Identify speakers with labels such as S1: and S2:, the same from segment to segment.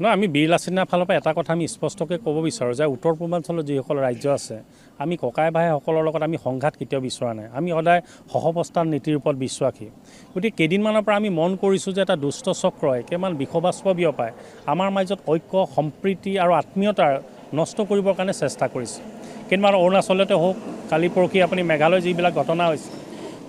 S1: নহয়, আমি বীৰ লাচিত সেনাৰ ফালৰ পৰা এটা কথা আমি স্পষ্টকৈ ক'ব বিচাৰোঁ যে উত্তৰ পূৰ্বাঞ্চলৰ যিসকল ৰাজ্য আছে, আমি ককাই ভাইসকলৰ লগত আমি সংঘাত কেতিয়াও বিচৰা নাই। আমি সদায় সহৱস্থান নীতিৰ ওপৰত বিশ্বাসী। গতিকে কেইদিনমানৰ পৰা আমি মন কৰিছোঁ যে এটা দুষ্ট চক্ৰই কেইমান বিষবাষ্প বিয়পাই আমাৰ মাজত ঐক্য, সম্প্ৰীতি আৰু আত্মীয়তাৰ নষ্ট কৰিবৰ কাৰণে চেষ্টা কৰিছে। কেইদিনমান অৰুণাচলতে হওক, কালি পৰহি আপুনি মেঘালয় যিবিলাক ঘটনা হৈছে,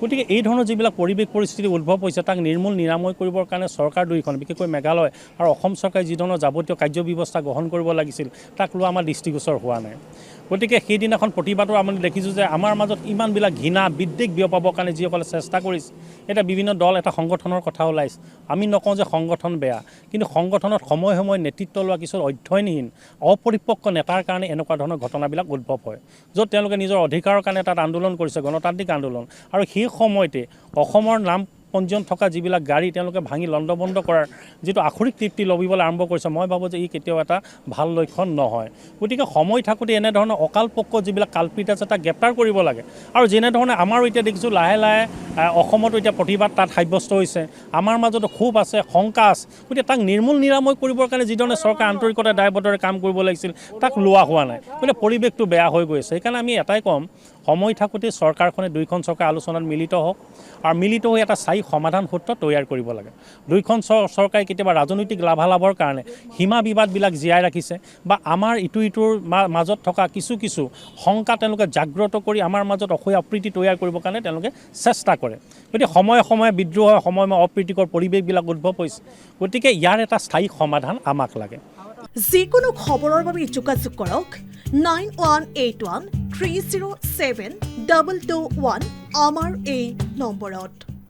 S1: গতিকে এই ধৰণৰ যিবিলাক পৰিৱেশ পৰিস্থিতি উদ্ভৱ হৈছে তাক নিৰ্মূল নিৰাময় কৰিবৰ কাৰণে চৰকাৰ দুয়োখন, বিশেষকৈ মেঘালয় আৰু অসম চৰকাৰে যি ধৰণৰ যাৱতীয় কাৰ্যব্যৱস্থা গ্ৰহণ কৰিব লাগিছিল তাক লোৱা আমাৰ দৃষ্টিগোচৰ হোৱা নাই। গতিকে সেইদিনাখন প্ৰতিবাদৰ আমি দেখিছোঁ যে আমাৰ মাজত ইমানবিলাক ঘৃণা বিদ্বেষ বিয়পাবৰ কাৰণে যিসকলে চেষ্টা কৰিছে, এতিয়া বিভিন্ন দল এটা সংগঠনৰ কথা ওলাইছে। আমি নকওঁ যে সংগঠন বেয়া, কিন্তু সংগঠনত সময়ে সময়ে নেতৃত্ব লোৱা কিছু অধ্যয়নহীন অপৰিপক্ক নেতাৰ কাৰণে এনেকুৱা ধৰণৰ ঘটনাবিলাক উদ্ভৱ হয়, য'ত তেওঁলোকে নিজৰ অধিকাৰৰ কাৰণে তাত আন্দোলন কৰিছে, গণতান্ত্ৰিক আন্দোলন, আৰু সেই সময়তে অসমৰ নাম পঞ্জীয়ন থকা যিবিলাক গাড়ী তেওঁলোকে ভাঙি লণ্ডভণ্ড কৰাৰ যিটো আখৰিক তৃপ্তি লভিবলৈ আৰম্ভ কৰিছে, মই ভাবোঁ যে ই কেতিয়াও এটা ভাল লক্ষণ নহয়। গতিকে সময় থাকোঁতে এনেধৰণৰ অকালপক্ষ যিবিলাক কালপিত আছে তাক গ্ৰেপ্তাৰ কৰিব লাগে। আৰু যেনেধৰণে আমাৰো এতিয়া দেখিছোঁ লাহে লাহে অসমতো এতিয়া প্ৰতিবাদ তাত সাব্যস্ত হৈছে, আমাৰ মাজতো ক্ষোভ আছে, শংকা আছে। গতিকে তাক নিৰ্মূল নিৰাময় কৰিবৰ কাৰণে যিধৰণে চৰকাৰে আন্তৰিকতা দায়বদ্ধৰে কাম কৰিব লাগিছিল তাক লোৱা হোৱা নাই। গতিকে পৰিৱেশটো বেয়া হৈ গৈছে। সেইকাৰণে আমি এটাই ক'ম, সময় থাকোঁতে চৰকাৰখনে দুয়োখন চৰকাৰ আলোচনাত মিলিত হওক আৰু মিলিত হৈ এটা স্থায়ী সমাধান সূত্ৰ তৈয়াৰ কৰিব লাগে। দুয়োখন চৰকাৰে কেতিয়াবা ৰাজনৈতিক লাভালাভৰ কাৰণে সীমা বিবাদবিলাক জীয়াই ৰাখিছে বা আমাৰ ইটোৰ মাজত থকা কিছু শংকা তেওঁলোকে জাগ্ৰত কৰি আমাৰ মাজত অসূয়া অপ্ৰীতি তৈয়াৰ কৰিবৰ কাৰণে তেওঁলোকে চেষ্টা কৰে। গতিকে সময়ে সময়ে বিদ্ৰোহ হয়, সময়ে অপ্ৰীতিকৰ পৰিৱেশবিলাক উদ্ভৱ হৈছে। গতিকে ইয়াৰ এটা স্থায়ী সমাধান আমাক লাগে।
S2: যিকোনো খবৰৰ বাবে যোগাযোগ কৰক 9181 307 221 আমাৰ এই নম্বৰত।